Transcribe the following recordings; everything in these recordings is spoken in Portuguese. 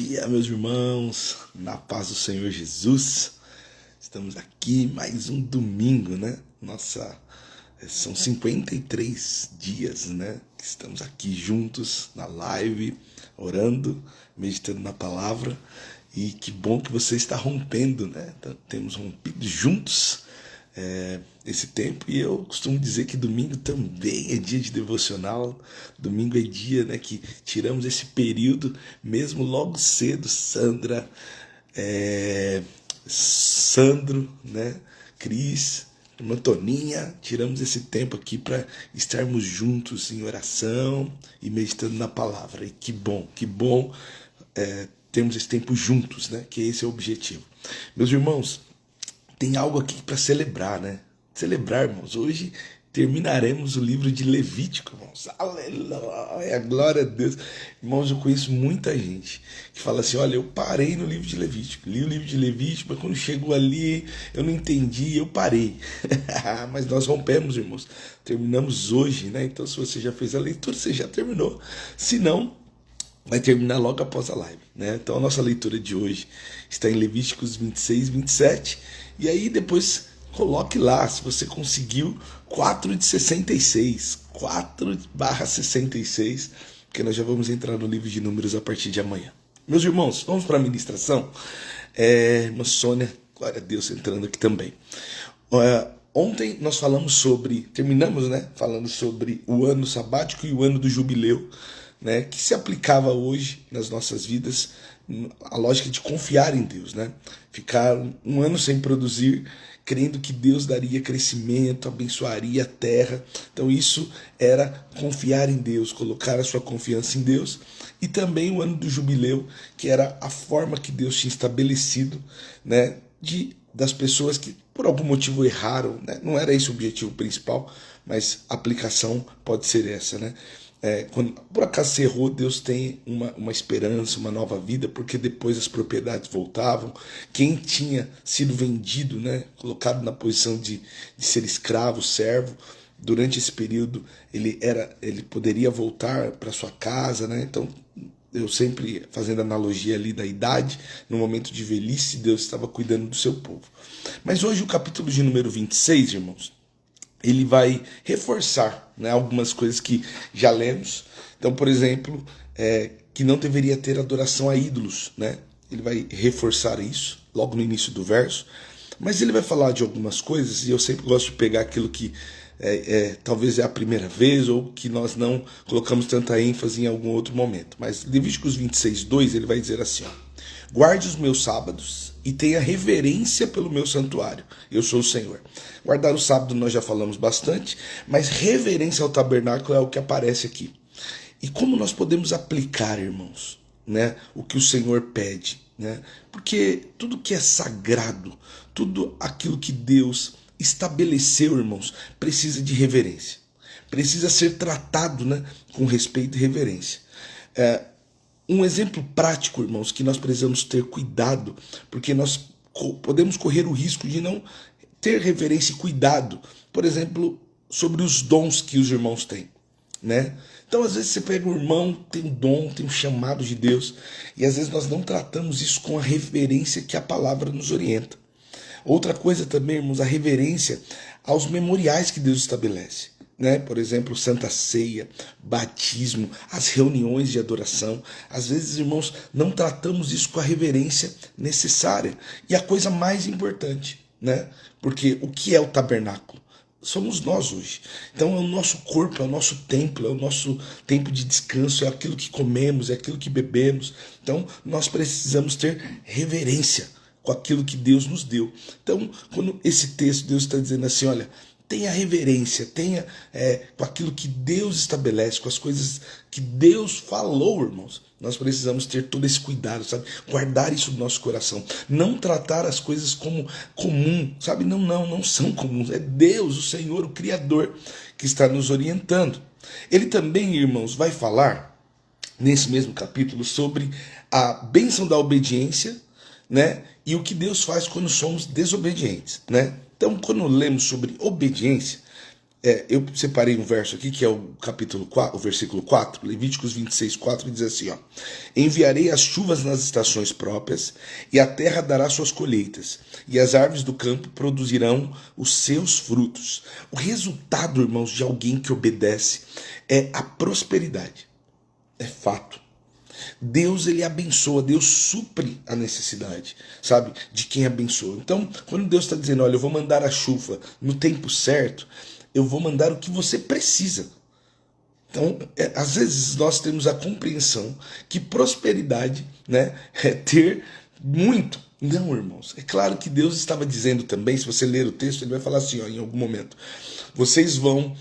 dia, meus irmãos, na paz do Senhor Jesus. Estamos aqui mais um domingo, né? Nossa, são 53 dias, né? Que estamos aqui juntos na live, orando, meditando na palavra. E que bom que você está rompendo, né? Então, temos rompido juntos esse tempo, e eu costumo dizer que domingo também é dia de devocional. Domingo é dia, né, que tiramos esse período mesmo logo cedo. Sandro, né, Cris, irmã Toninha, tiramos esse tempo aqui para estarmos juntos em oração e meditando na palavra. E que bom termos esse tempo juntos, né, que esse é o objetivo. Meus irmãos, tem algo aqui para celebrar, né? Celebrar, irmãos. Hoje terminaremos o livro de Levítico, irmãos. Aleluia, glória a Deus. Irmãos, eu conheço muita gente que fala assim: olha, eu parei no livro de Levítico. Li o livro de Levítico, mas quando chegou ali eu não entendi, eu parei. Mas nós rompemos, irmãos. Terminamos hoje, né? Então, se você já fez a leitura, você já terminou. Se não, vai terminar logo após a live, né? Então a nossa leitura de hoje está em Levíticos 26, 27. E aí depois coloque lá, se você conseguiu, 4 de 66. 4/66, porque nós já vamos entrar no livro de Números a partir de amanhã. Meus irmãos, vamos para a ministração. Irmã Sônia, glória a Deus, entrando aqui também. Ontem nós terminamos, né? Falando sobre o ano sabático e o ano do jubileu, né, que se aplicava hoje nas nossas vidas, a lógica de confiar em Deus, né? Ficar um ano sem produzir, crendo que Deus daria crescimento, abençoaria a terra. Então isso era confiar em Deus, colocar a sua confiança em Deus. E também o ano do jubileu, que era a forma que Deus tinha estabelecido, né, das pessoas que por algum motivo erraram, né? Não era esse o objetivo principal, mas a aplicação pode ser essa, né? Quando por acaso você errou, Deus tem uma esperança, uma nova vida, porque depois as propriedades voltavam. Quem tinha sido vendido, né, colocado na posição de ser escravo, servo, durante esse período ele poderia voltar para sua casa, né? Então, eu sempre fazendo analogia ali da idade, no momento de velhice, Deus estava cuidando do seu povo. Mas hoje o capítulo de número 26, irmãos, ele vai reforçar, né, algumas coisas que já lemos. Então, por exemplo, que não deveria ter adoração a ídolos, né? Ele vai reforçar isso logo no início do verso. Mas ele vai falar de algumas coisas, e eu sempre gosto de pegar aquilo que talvez é a primeira vez, ou que nós não colocamos tanta ênfase em algum outro momento. Mas Levíticos 26, 2, ele vai dizer assim: ó, guarde os meus sábados e tenha reverência pelo meu santuário. Eu sou o Senhor. Guardar o sábado nós já falamos bastante, mas reverência ao tabernáculo é o que aparece aqui. E como nós podemos aplicar, irmãos, né, o que o Senhor pede, né? Porque tudo que é sagrado, tudo aquilo que Deus estabeleceu, irmãos, precisa de reverência. Precisa ser tratado, né, com respeito e reverência. Um exemplo prático, irmãos, que nós precisamos ter cuidado, porque nós podemos correr o risco de não ter reverência e cuidado, por exemplo, sobre os dons que os irmãos têm, né? Então, às vezes você pega um irmão, tem um dom, tem um chamado de Deus, e às vezes nós não tratamos isso com a reverência que a palavra nos orienta. Outra coisa também, irmãos, a reverência aos memoriais que Deus estabelece, né? Por exemplo, Santa Ceia, batismo, as reuniões de adoração. Às vezes, irmãos, não tratamos isso com a reverência necessária. E a coisa mais importante, né? Porque o que é o tabernáculo? Somos nós hoje. Então é o nosso corpo, é o nosso templo, é o nosso tempo de descanso, é aquilo que comemos, é aquilo que bebemos. Então nós precisamos ter reverência com aquilo que Deus nos deu. Então, quando esse texto, Deus está dizendo assim, olha, tenha reverência, tenha com aquilo que Deus estabelece, com as coisas que Deus falou, irmãos. Nós precisamos ter todo esse cuidado, sabe? Guardar isso no nosso coração. Não tratar as coisas como comum, sabe? Não são comuns. É Deus, o Senhor, o Criador, que está nos orientando. Ele também, irmãos, vai falar, nesse mesmo capítulo, sobre a bênção da obediência, né? E o que Deus faz quando somos desobedientes, né? Então, quando lemos sobre obediência, Eu separei um verso aqui, que é o capítulo 4, o versículo 4, Levíticos 26, 4, diz assim, ó: enviarei as chuvas nas estações próprias, e a terra dará suas colheitas, e as árvores do campo produzirão os seus frutos. O resultado, irmãos, de alguém que obedece é a prosperidade. É fato. Deus, ele abençoa, Deus supre a necessidade, sabe, de quem abençoa. Então, quando Deus está dizendo, olha, eu vou mandar a chuva no tempo certo, eu vou mandar o que você precisa. Então, às vezes nós temos a compreensão que prosperidade, né, é ter muito. Não, irmãos. É claro que Deus estava dizendo também, se você ler o texto, ele vai falar assim, ó, em algum momento, vocês vão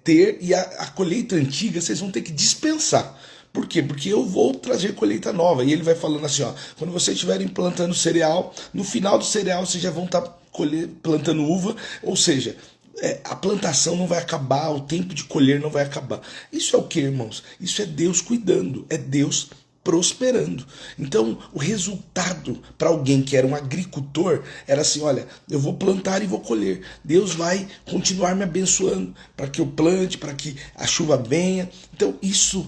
ter, e a colheita antiga vocês vão ter que dispensar. Por quê? Porque eu vou trazer colheita nova. E ele vai falando assim, ó, quando vocês estiverem plantando cereal, no final do cereal vocês já vão estar plantando uva, ou seja, a plantação não vai acabar, o tempo de colher não vai acabar. Isso é o que, irmãos? Isso é Deus cuidando, é Deus prosperando. Então, o resultado para alguém que era um agricultor era assim, olha, eu vou plantar e vou colher. Deus vai continuar me abençoando para que eu plante, para que a chuva venha. Então, isso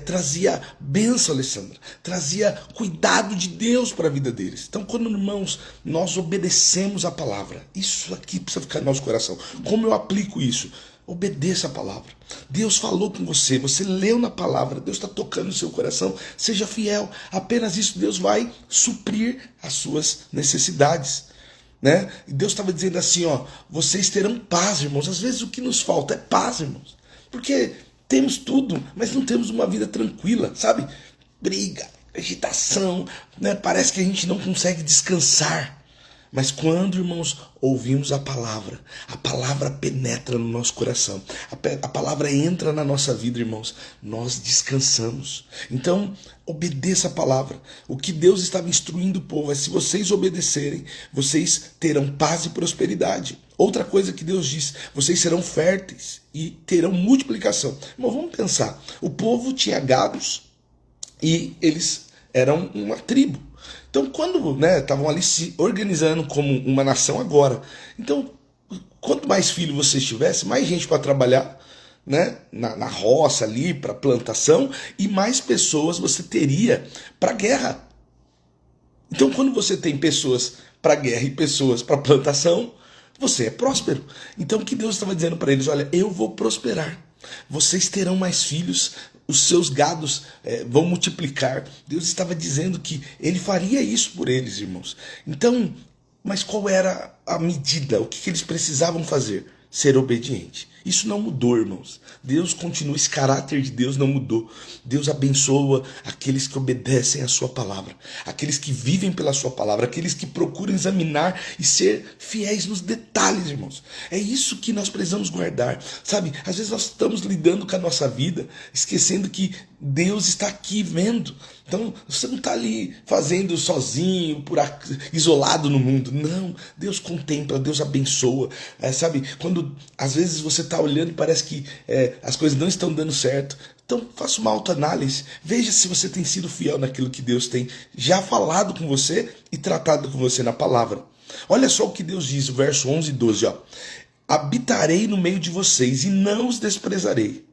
trazia bênção, Alessandra. Trazia cuidado de Deus para a vida deles. Então, quando, irmãos, nós obedecemos a palavra, isso aqui precisa ficar no nosso coração. Como eu aplico isso? Obedeça a palavra. Deus falou com você, você leu na palavra, Deus está tocando no seu coração, seja fiel. Apenas isso Deus vai suprir as suas necessidades. Né? E Deus estava dizendo assim, ó, vocês terão paz, irmãos. Às vezes o que nos falta é paz, irmãos. Porque temos tudo, mas não temos uma vida tranquila, sabe? Briga, agitação, né? Parece que a gente não consegue descansar. Mas quando, irmãos, ouvimos a palavra penetra no nosso coração, a palavra entra na nossa vida, irmãos, nós descansamos. Então, obedeça a palavra. O que Deus estava instruindo o povo é: se vocês obedecerem, vocês terão paz e prosperidade. Outra coisa que Deus diz: vocês serão férteis e terão multiplicação. Irmão, vamos pensar, o povo tinha gados e eles eram uma tribo. Então, quando estavam ali se organizando como uma nação agora, então, quanto mais filho você tivesse, mais gente para trabalhar, né, na roça ali, para plantação, e mais pessoas você teria para guerra. Então, quando você tem pessoas para guerra e pessoas para plantação, você é próspero. Então, o que Deus estava dizendo para eles? Olha, eu vou prosperar. Vocês terão mais filhos, os seus gados vão multiplicar. Deus estava dizendo que ele faria isso por eles, irmãos. Então, mas qual era a medida? O que eles precisavam fazer? Ser obediente. Isso não mudou, irmãos. Deus continua, esse caráter de Deus não mudou. Deus abençoa aqueles que obedecem a sua palavra, aqueles que vivem pela sua palavra, aqueles que procuram examinar e ser fiéis nos detalhes, irmãos. É isso que nós precisamos guardar. Sabe, às vezes nós estamos lidando com a nossa vida, esquecendo que Deus está aqui vendo. Então, você não está ali fazendo sozinho, isolado no mundo. Não, Deus contempla, Deus abençoa. Sabe, quando às vezes você está olhando e parece que as coisas não estão dando certo, então faça uma autoanálise. Veja se você tem sido fiel naquilo que Deus tem já falado com você e tratado com você na palavra. Olha só o que Deus diz, o verso 11 e 12. Ó. Habitarei no meio de vocês e não os desprezarei.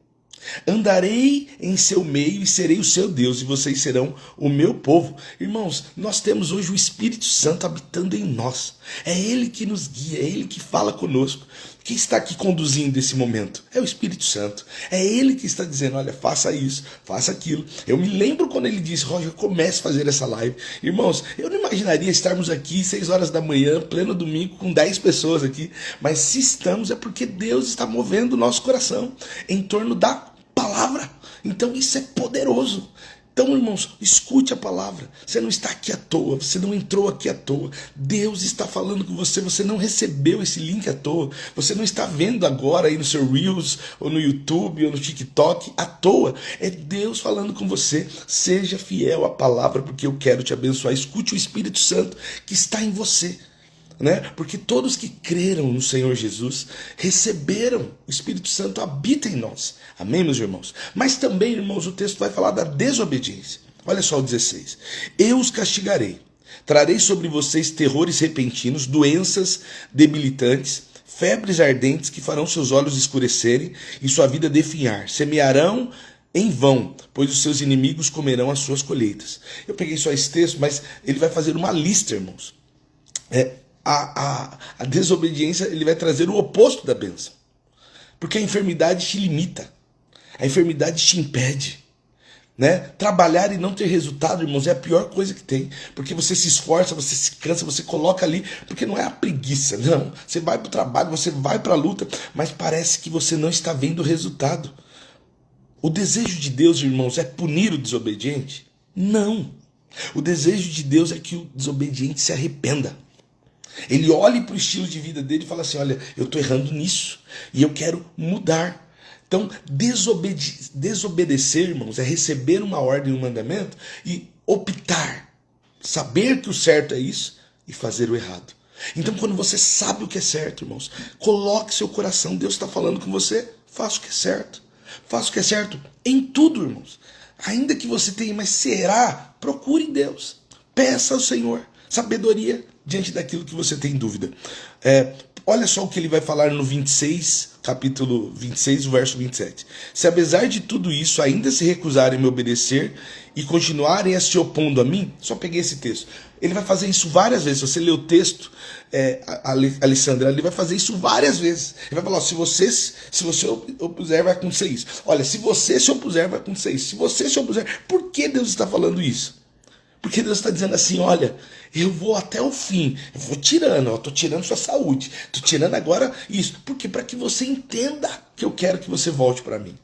Andarei em seu meio e serei o seu Deus, e vocês serão o meu povo. Irmãos, nós temos hoje o Espírito Santo habitando em nós. É Ele que nos guia, é Ele que fala conosco. Quem está aqui conduzindo esse momento? É o Espírito Santo. É Ele que está dizendo, olha, faça isso, faça aquilo. Eu me lembro quando Ele disse, Roger, comece a fazer essa live. Irmãos, eu não imaginaria estarmos aqui 6 horas da manhã, pleno domingo, com 10 pessoas aqui. Mas se estamos, é porque Deus está movendo o nosso coração em torno da palavra. Então isso é poderoso. Então, irmãos, escute a palavra. Você não está aqui à toa, você não entrou aqui à toa. Deus está falando com você, você não recebeu esse link à toa. Você não está vendo agora aí no seu Reels, ou no YouTube, ou no TikTok à toa. É Deus falando com você. Seja fiel à palavra, porque eu quero te abençoar. Escute o Espírito Santo que está em você. Porque todos que creram no Senhor Jesus receberam, o Espírito Santo habita em nós. Amém, meus irmãos? Mas também, irmãos, o texto vai falar da desobediência. Olha só o 16. Eu os castigarei, trarei sobre vocês terrores repentinos, doenças debilitantes, febres ardentes que farão seus olhos escurecerem e sua vida definhar. Semearão em vão, pois os seus inimigos comerão as suas colheitas. Eu peguei só esse texto, mas ele vai fazer uma lista, irmãos. A desobediência, ele vai trazer o oposto da bênção. Porque a enfermidade te limita. A enfermidade te impede. Né? Trabalhar e não ter resultado, irmãos, é a pior coisa que tem. Porque você se esforça, você se cansa, você coloca ali. Porque não é a preguiça, não. Você vai para o trabalho, você vai para a luta, mas parece que você não está vendo o resultado. O desejo de Deus, irmãos, é punir o desobediente? Não. O desejo de Deus é que o desobediente se arrependa. Ele olhe para o estilo de vida dele e fala assim, olha, eu estou errando nisso e eu quero mudar. Então, desobedecer, irmãos, é receber uma ordem, um mandamento e optar, saber que o certo é isso e fazer o errado. Então, quando você sabe o que é certo, irmãos, coloque seu coração, Deus está falando com você, faça o que é certo. Faça o que é certo em tudo, irmãos. Ainda que você tenha, mas será? Procure Deus. Peça ao Senhor sabedoria diante daquilo que você tem dúvida. Olha só o que ele vai falar no 26, capítulo 26, o verso 27. Se apesar de tudo isso ainda se recusarem a me obedecer e continuarem a se opondo a mim, só peguei esse texto. Ele vai fazer isso várias vezes. Se você ler o texto, Alessandra, ele vai fazer isso várias vezes. Ele vai falar, se você opuser, vai acontecer isso. Olha, se você se opuser, vai acontecer isso. Se você se opuser, por que Deus está falando isso? Porque Deus está dizendo assim, olha, eu vou até o fim, eu vou tirando, estou tirando sua saúde, estou tirando agora isso. Por quê? Para que você entenda que eu quero que você volte para mim.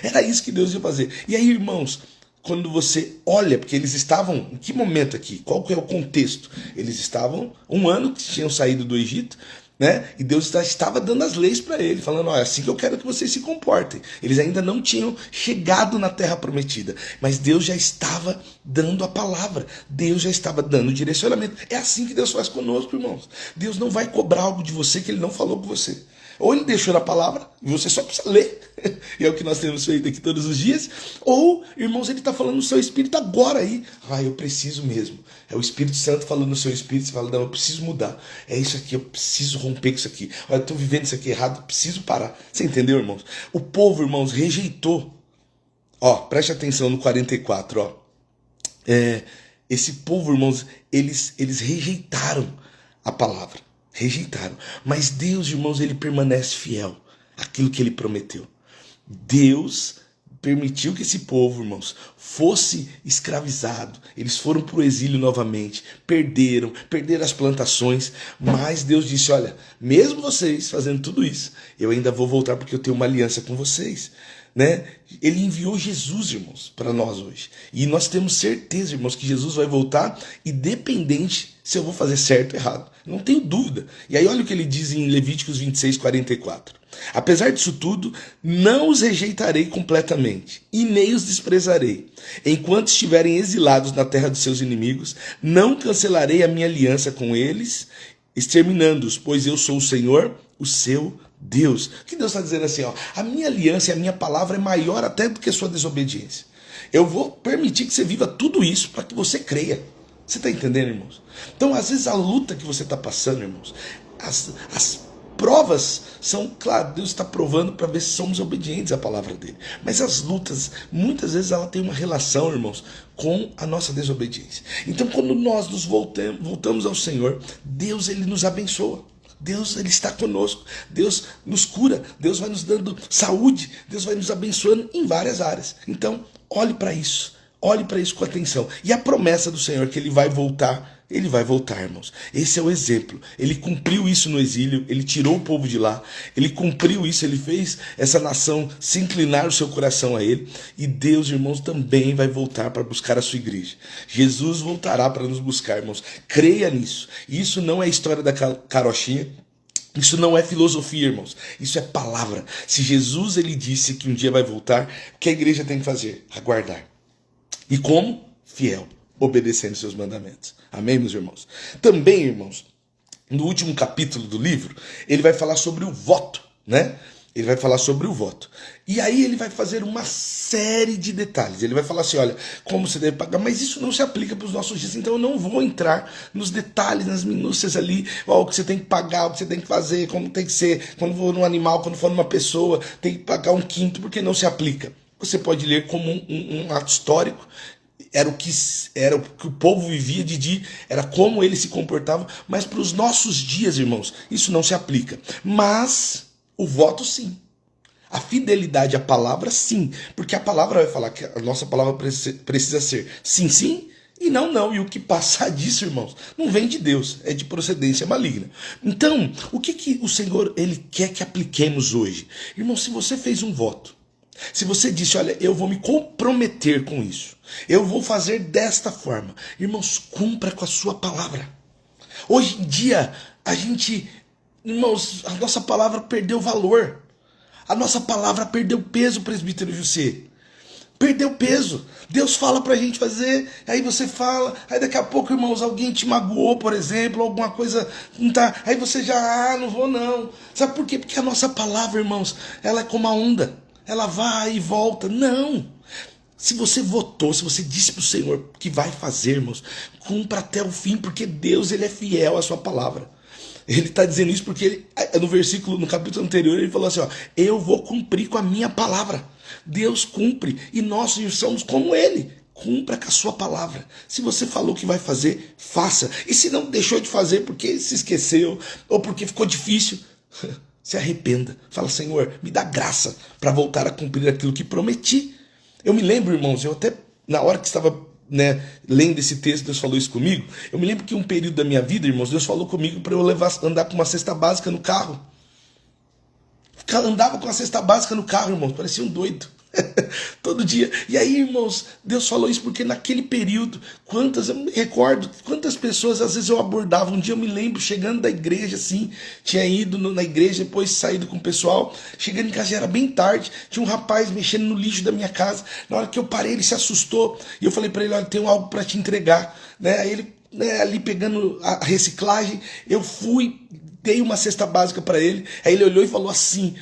Era isso que Deus ia fazer. E aí, irmãos, quando você olha, porque eles estavam, em que momento aqui? Qual que é o contexto? Eles estavam 1 ano que tinham saído do Egito, né? E Deus estava dando as leis para ele, falando, olha, é assim que eu quero que vocês se comportem. Eles ainda não tinham chegado na terra prometida, mas Deus já estava dando a palavra, Deus já estava dando o direcionamento. É assim que Deus faz conosco, irmãos. Deus não vai cobrar algo de você que ele não falou com você. Ou ele deixou na palavra, e você só precisa ler, e é o que nós temos feito aqui todos os dias, ou, irmãos, ele está falando no seu espírito agora aí. Eu preciso mesmo. É o Espírito Santo falando no seu espírito, você fala, não, eu preciso mudar. É isso aqui, eu preciso romper com isso aqui. Olha, eu estou vivendo isso aqui errado, eu preciso parar. Você entendeu, irmãos? O povo, irmãos, rejeitou. Preste atenção no 44, esse povo, irmãos, eles rejeitaram a palavra. Rejeitaram. Mas Deus, irmãos, ele permanece fiel àquilo que ele prometeu. Deus permitiu que esse povo, irmãos, fosse escravizado. Eles foram para o exílio novamente. Perderam as plantações. Mas Deus disse, olha, mesmo vocês fazendo tudo isso, eu ainda vou voltar porque eu tenho uma aliança com vocês. Né? Ele enviou Jesus, irmãos, para nós hoje. E nós temos certeza, irmãos, que Jesus vai voltar, independente se eu vou fazer certo ou errado. Não tenho dúvida. E aí olha o que ele diz em Levíticos 26, 44. Apesar disso tudo, não os rejeitarei completamente, e nem os desprezarei. Enquanto estiverem exilados na terra dos seus inimigos, não cancelarei a minha aliança com eles, exterminando-os, pois eu sou o Senhor, o seu Deus. O que Deus está dizendo assim, a minha aliança e a minha palavra é maior até do que a sua desobediência. Eu vou permitir que você viva tudo isso para que você creia. Você está entendendo, irmãos? Então, às vezes, a luta que você está passando, irmãos, as provas são, claro, Deus está provando para ver se somos obedientes à palavra dele. Mas as lutas, muitas vezes, ela tem uma relação, irmãos, com a nossa desobediência. Então, quando nós nos voltamos ao Senhor, Deus, ele nos abençoa. Deus, ele está conosco. Deus nos cura. Deus vai nos dando saúde. Deus vai nos abençoando em várias áreas. Então, olhe para isso. Olhe para isso com atenção. E a promessa do Senhor que ele vai voltar, irmãos. Esse é o exemplo. Ele cumpriu isso no exílio, ele tirou o povo de lá, ele cumpriu isso, ele fez essa nação se inclinar o seu coração a ele. E Deus, irmãos, também vai voltar para buscar a sua igreja. Jesus voltará para nos buscar, irmãos. Creia nisso. Isso não é história da carochinha. Isso não é filosofia, irmãos. Isso é palavra. Se Jesus, ele disse que um dia vai voltar, o que a igreja tem que fazer? Aguardar. E como? Fiel, obedecendo seus mandamentos. Amém, meus irmãos? Também, irmãos, no último capítulo do livro, ele vai falar sobre o voto, né? Ele vai falar sobre o voto. E aí ele vai fazer uma série de detalhes. Ele vai falar assim, olha, como você deve pagar, mas isso não se aplica para os nossos dias, então eu não vou entrar nos detalhes, nas minúcias ali, ó, o que você tem que pagar, o que você tem que fazer, como tem que ser, quando for num animal, quando for numa pessoa, tem que pagar um quinto, porque não se aplica. Você pode ler como um ato histórico, era o que o povo vivia de dia, era como ele se comportava, mas para os nossos dias, irmãos, isso não se aplica. Mas o voto sim. A fidelidade à palavra, sim. Porque a palavra vai falar que a nossa palavra precisa ser sim, sim e não, não. E o que passar disso, irmãos, não vem de Deus, é de procedência maligna. Então, o que o Senhor ele quer que apliquemos hoje? Irmão, se você fez um voto, se você disse, olha, eu vou me comprometer com isso, eu vou fazer desta forma, irmãos, cumpra com a sua palavra. Hoje em dia, irmãos, a nossa palavra perdeu valor. A nossa palavra perdeu peso, presbítero José. Perdeu peso. Deus fala pra gente fazer, aí você fala, aí daqui a pouco, irmãos, alguém te magoou, por exemplo, alguma coisa não tá, aí você já, não vou não. Sabe por quê? Porque a nossa palavra, irmãos, ela é como a onda. Ela vai e volta. Não. Se você votou, se você disse para o Senhor que vai fazer, irmãos, cumpra até o fim, porque Deus ele é fiel à sua palavra. Ele está dizendo isso porque no capítulo anterior, ele falou assim, ó, eu vou cumprir com a minha palavra. Deus cumpre e nós somos como ele. Cumpra com a sua palavra. Se você falou que vai fazer, faça. E se não deixou de fazer porque se esqueceu ou porque ficou difícil, se arrependa. Fala, Senhor, me dá graça para voltar a cumprir aquilo que prometi. Eu me lembro, irmãos, eu até, na hora que estava lendo esse texto, Deus falou isso comigo. Eu me lembro que um período da minha vida, irmãos, Deus falou comigo para eu andar com uma cesta básica no carro. Andava com a cesta básica no carro, irmãos, parecia um doido. Todo dia. E aí, irmãos, Deus falou isso porque naquele período, eu me recordo, quantas pessoas às vezes eu abordava. Um dia eu me lembro, chegando da igreja assim, tinha ido na igreja, depois saído com o pessoal, chegando em casa já era bem tarde, tinha um rapaz mexendo no lixo da minha casa. Na hora que eu parei, ele se assustou, e eu falei para ele, olha, tenho algo para te entregar, Aí ele, ali pegando a reciclagem, eu fui, dei uma cesta básica para ele, aí ele olhou e falou assim,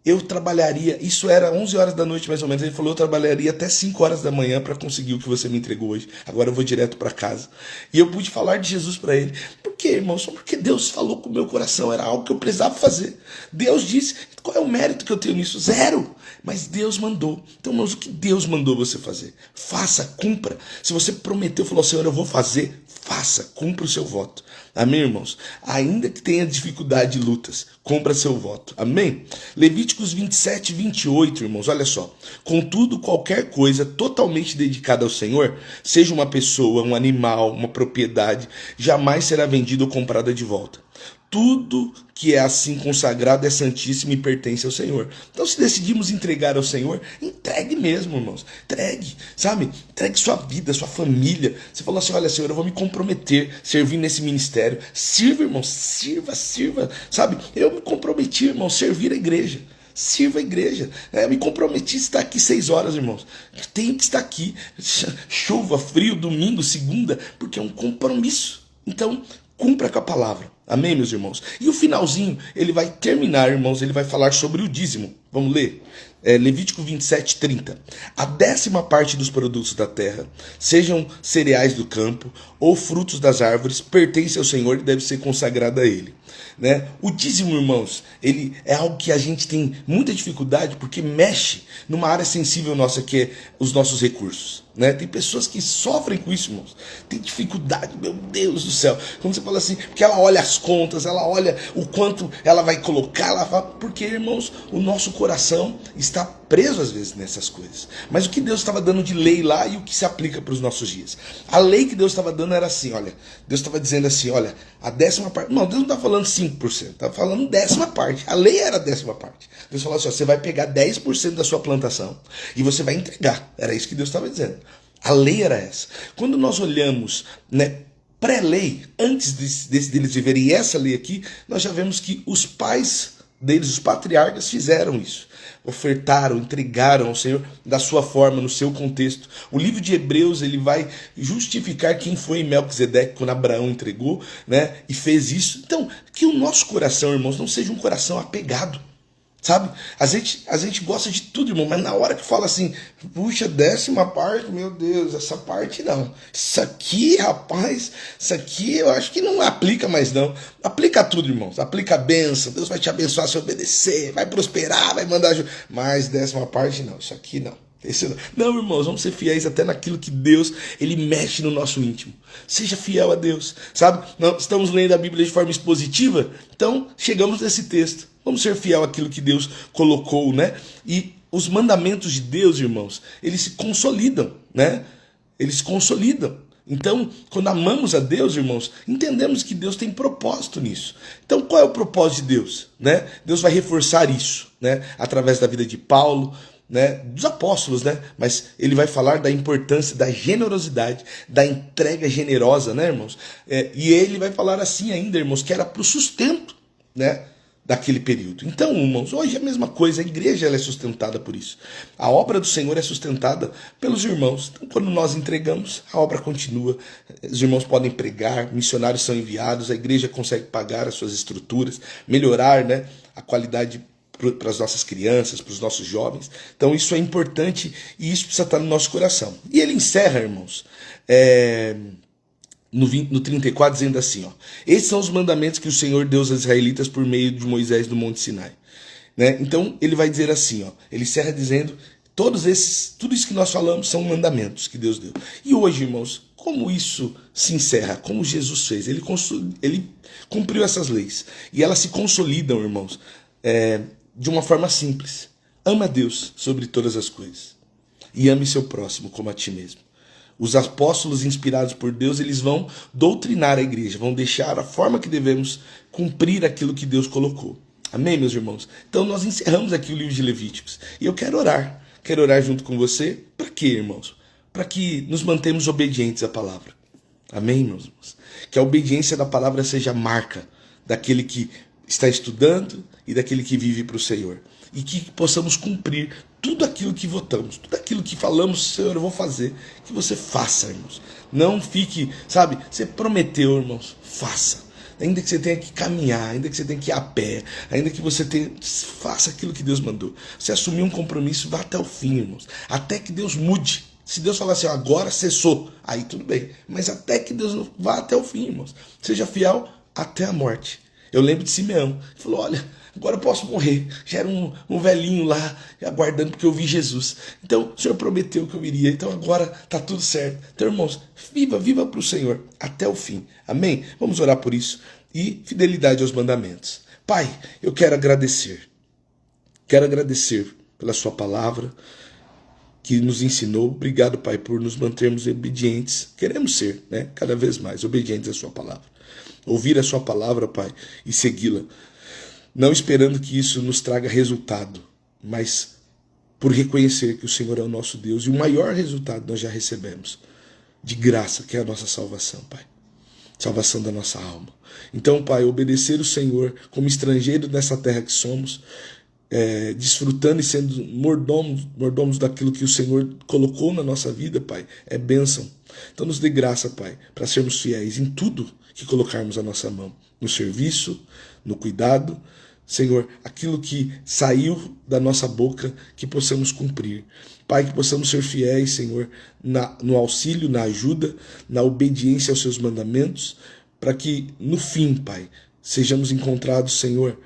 eu trabalharia, isso era 11 horas da noite mais ou menos, ele falou, eu trabalharia até 5 horas da manhã para conseguir o que você me entregou hoje, agora eu vou direto para casa. E eu pude falar de Jesus para ele. Por quê, irmão? Só porque Deus falou com o meu coração, era algo que eu precisava fazer. Deus disse, qual é o mérito que eu tenho nisso? Zero. Mas Deus mandou. Então, irmãos, o que Deus mandou você fazer? Faça, cumpra. Se você prometeu, falou, Senhor, eu vou fazer, faça, cumpra o seu voto. Amém, irmãos? Ainda que tenha dificuldade e lutas, cumpra seu voto. Amém? Levíticos 27, 28, irmãos, olha só. Contudo, qualquer coisa totalmente dedicada ao Senhor, seja uma pessoa, um animal, uma propriedade, jamais será vendida ou comprada de volta. Tudo que é assim consagrado é santíssimo e pertence ao Senhor. Então, se decidimos entregar ao Senhor, entregue mesmo, irmãos. Entregue, sabe? Entregue sua vida, sua família. Você falou assim, olha, Senhor, eu vou me comprometer, servir nesse ministério. Sirva, irmãos, sirva. Sabe? Eu me comprometi, irmão, servir a igreja. Sirva a igreja. Eu me comprometi a estar aqui 6 horas, irmãos. Eu tenho que estar aqui. Chuva, frio, domingo, segunda, porque é um compromisso. Então, cumpra com a palavra. Amém, meus irmãos? E o finalzinho, ele vai terminar, irmãos, ele vai falar sobre o dízimo. Vamos ler? Levítico 27, 30. A 10ª parte dos produtos da terra, sejam cereais do campo ou frutos das árvores, pertence ao Senhor e deve ser consagrada a Ele. O dízimo, irmãos, ele é algo que a gente tem muita dificuldade porque mexe numa área sensível nossa, que é os nossos recursos. Tem pessoas que sofrem com isso, irmãos. Tem dificuldade, meu Deus do céu. Quando você fala assim, porque ela olha as contas, ela olha o quanto ela vai colocar, ela fala, porque, irmãos, o nosso coração está preso às vezes nessas coisas. Mas o que Deus estava dando de lei lá e o que se aplica para os nossos dias? A lei que Deus estava dando era assim, olha, Deus estava dizendo assim, olha, a 10ª parte, não, Deus não está falando 5%, está falando 10ª parte, a lei era a 10ª parte. Deus falou assim, ó, você vai pegar 10% da sua plantação e você vai entregar, era isso que Deus estava dizendo. A lei era essa. Quando nós olhamos, pré-lei, antes deles viverem essa lei aqui, nós já vemos que os pais deles, os patriarcas, fizeram isso. Ofertaram, entregaram ao Senhor da sua forma, no seu contexto. O livro de Hebreus, ele vai justificar quem foi Melquisedeque quando Abraão entregou, e fez isso. Então, que o nosso coração, irmãos, não seja um coração apegado. Sabe? A gente gosta de tudo, irmão, mas na hora que fala assim, puxa, 10ª parte, meu Deus, essa parte não. Isso aqui, rapaz, isso aqui eu acho que não aplica mais não. Aplica tudo, irmãos. Aplica a bênção. Deus vai te abençoar se obedecer, vai prosperar, vai mandar ajuda. Mas 10ª parte não, isso aqui não. Esse não. Não, irmãos, vamos ser fiéis até naquilo que Deus, ele mexe no nosso íntimo. Seja fiel a Deus, sabe? Nós estamos lendo a Bíblia de forma expositiva, então chegamos nesse texto. Vamos ser fiel àquilo que Deus colocou, né? E os mandamentos de Deus, irmãos, eles se consolidam, né? Eles se consolidam. Então, quando amamos a Deus, irmãos, entendemos que Deus tem propósito nisso. Então, qual é o propósito de Deus, né? Deus vai reforçar isso, né? Através da vida de Paulo, né, dos apóstolos, né? Mas ele vai falar da importância da generosidade, da entrega generosa, né, irmãos? E ele vai falar assim ainda, irmãos, que era para o sustento, né, daquele período. Então, irmãos, hoje é a mesma coisa, a igreja ela é sustentada por isso. A obra do Senhor é sustentada pelos irmãos. Então, quando nós entregamos, a obra continua. Os irmãos podem pregar, missionários são enviados, a igreja consegue pagar as suas estruturas, melhorar, né, a qualidade para as nossas crianças, para os nossos jovens. Então isso é importante e isso precisa estar no nosso coração. E ele encerra, irmãos, no 34, dizendo assim, ó, esses são os mandamentos que o Senhor deu aos israelitas por meio de Moisés no Monte Sinai. Né? Então ele vai dizer assim, ó, ele encerra dizendo, tudo isso que nós falamos são mandamentos que Deus deu. E hoje, irmãos, como isso se encerra? Como Jesus fez? Ele cumpriu essas leis e elas se consolidam, irmãos, de uma forma simples. Ama a Deus sobre todas as coisas e ame seu próximo como a ti mesmo. Os apóstolos inspirados por Deus, eles vão doutrinar a igreja, vão deixar a forma que devemos cumprir aquilo que Deus colocou. Amém, meus irmãos? Então nós encerramos aqui o livro de Levíticos e eu quero orar junto com você. Para quê, irmãos? Para que nos mantemos obedientes à palavra. Amém, meus irmãos? Que a obediência da palavra seja a marca daquele que está estudando e daquele que vive para o Senhor. E que possamos cumprir tudo aquilo que votamos, tudo aquilo que falamos, Senhor, eu vou fazer, que você faça, irmãos. Não fique, sabe, você prometeu, irmãos, faça. Ainda que você tenha que caminhar, ainda que você tenha que ir a pé, ainda que você faça aquilo que Deus mandou. Você assumiu um compromisso, vá até o fim, irmãos. Até que Deus mude. Se Deus falar assim, agora cessou, aí tudo bem. Mas até que Deus vá até o fim, irmãos. Seja fiel até a morte. Eu lembro de Simeão, que falou, olha, agora eu posso morrer. Já era um velhinho lá, aguardando porque eu vi Jesus. Então, o Senhor prometeu que eu iria, então agora está tudo certo. Então, irmãos, viva para o Senhor até o fim. Amém? Vamos orar por isso. E fidelidade aos mandamentos. Pai, eu quero agradecer. Quero agradecer pela sua palavra que nos ensinou. Obrigado, Pai, por nos mantermos obedientes. Queremos ser, né, cada vez mais obedientes à sua palavra. Ouvir a sua palavra, Pai, e segui-la. Não esperando que isso nos traga resultado, mas por reconhecer que o Senhor é o nosso Deus. E o maior resultado nós já recebemos, de graça, que é a nossa salvação, Pai. Salvação da nossa alma. Então, Pai, obedecer o Senhor como estrangeiro nessa terra que somos, desfrutando e sendo mordomos daquilo que o Senhor colocou na nossa vida, Pai, é bênção. Então nos dê graça, Pai, para sermos fiéis em tudo que colocarmos a nossa mão, no serviço, no cuidado, Senhor, aquilo que saiu da nossa boca, que possamos cumprir. Pai, que possamos ser fiéis, Senhor, no auxílio, na ajuda, na obediência aos seus mandamentos, para que no fim, Pai, sejamos encontrados, Senhor,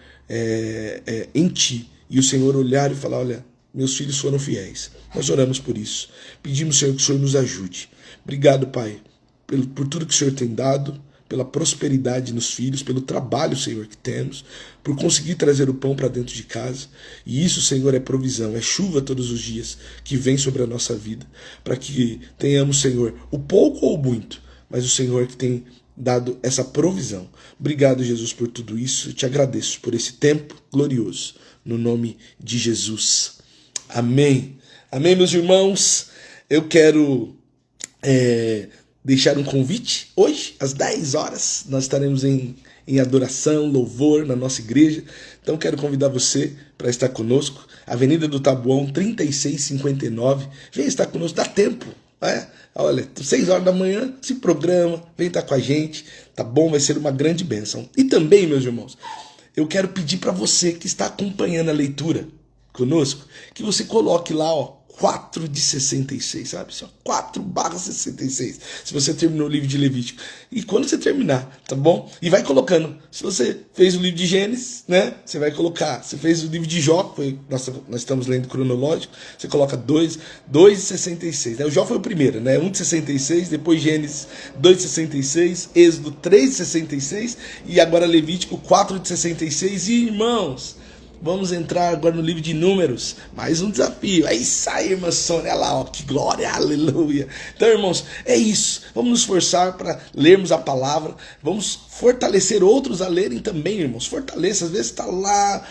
em Ti. E o Senhor olhar e falar, olha, meus filhos foram fiéis. Nós oramos por isso. Pedimos, Senhor, que o Senhor nos ajude. Obrigado, Pai, por tudo que o Senhor tem dado, pela prosperidade nos filhos, pelo trabalho, Senhor, que temos, por conseguir trazer o pão para dentro de casa. E isso, Senhor, é provisão, é chuva todos os dias que vem sobre a nossa vida, para que tenhamos, Senhor, o pouco ou o muito, mas o Senhor que tem dado essa provisão. Obrigado, Jesus, por tudo isso. Eu te agradeço por esse tempo glorioso, no nome de Jesus. Amém. Amém, meus irmãos. Eu quero deixar um convite. Hoje, às 10 horas, nós estaremos em adoração, louvor na nossa igreja. Então, quero convidar você para estar conosco. Avenida do Taboão, 3659. Venha estar conosco, dá tempo. Olha, 6 horas da manhã, se programa, vem estar com a gente, tá bom? Vai ser uma grande bênção. E também, meus irmãos, eu quero pedir para você que está acompanhando a leitura conosco, que você coloque lá, ó, 4 de 66, sabe? Só 4/66. Se você terminou o livro de Levítico. E quando você terminar, tá bom? E vai colocando. Se você fez o livro de Gênesis, né? Você vai colocar. Se fez o livro de Jó, nós estamos lendo cronológico, você coloca 2 de 66. Né? O Jó foi o primeiro, né? 1 de 66, depois Gênesis 2 de 66, Êxodo 3 de 66 e agora Levítico 4 de 66. E irmãos, vamos entrar agora no livro de Números. Mais um desafio. É isso aí, irmã Sônia. Olha lá, ó, que glória, aleluia. Então, irmãos, é isso. Vamos nos esforçar para lermos a palavra. Vamos fortalecer outros a lerem também, irmãos. Fortaleça. Às vezes está lá,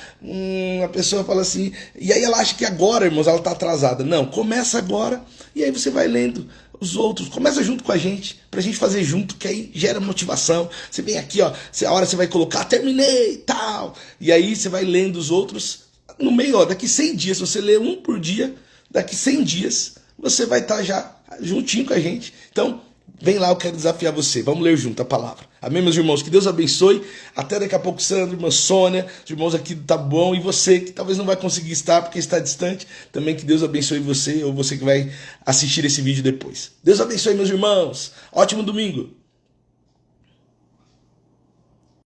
a pessoa fala assim, e aí ela acha que agora, irmãos, ela está atrasada. Não, começa agora e aí você vai lendo os outros, começa junto com a gente, pra gente fazer junto, que aí gera motivação. Você vem aqui, ó, a hora você vai colocar, terminei, tal, e aí você vai lendo os outros, no meio, ó, daqui 100 dias, se você ler um por dia, daqui 100 dias, você vai estar já juntinho com a gente. Então, vem lá, eu quero desafiar você, vamos ler junto a palavra. Amém, meus irmãos? Que Deus abençoe. Até daqui a pouco, Sandro, irmã Sônia, os irmãos aqui do Tá Bom, e você que talvez não vai conseguir estar porque está distante, também que Deus abençoe você ou você que vai assistir esse vídeo depois. Deus abençoe, meus irmãos. Ótimo domingo.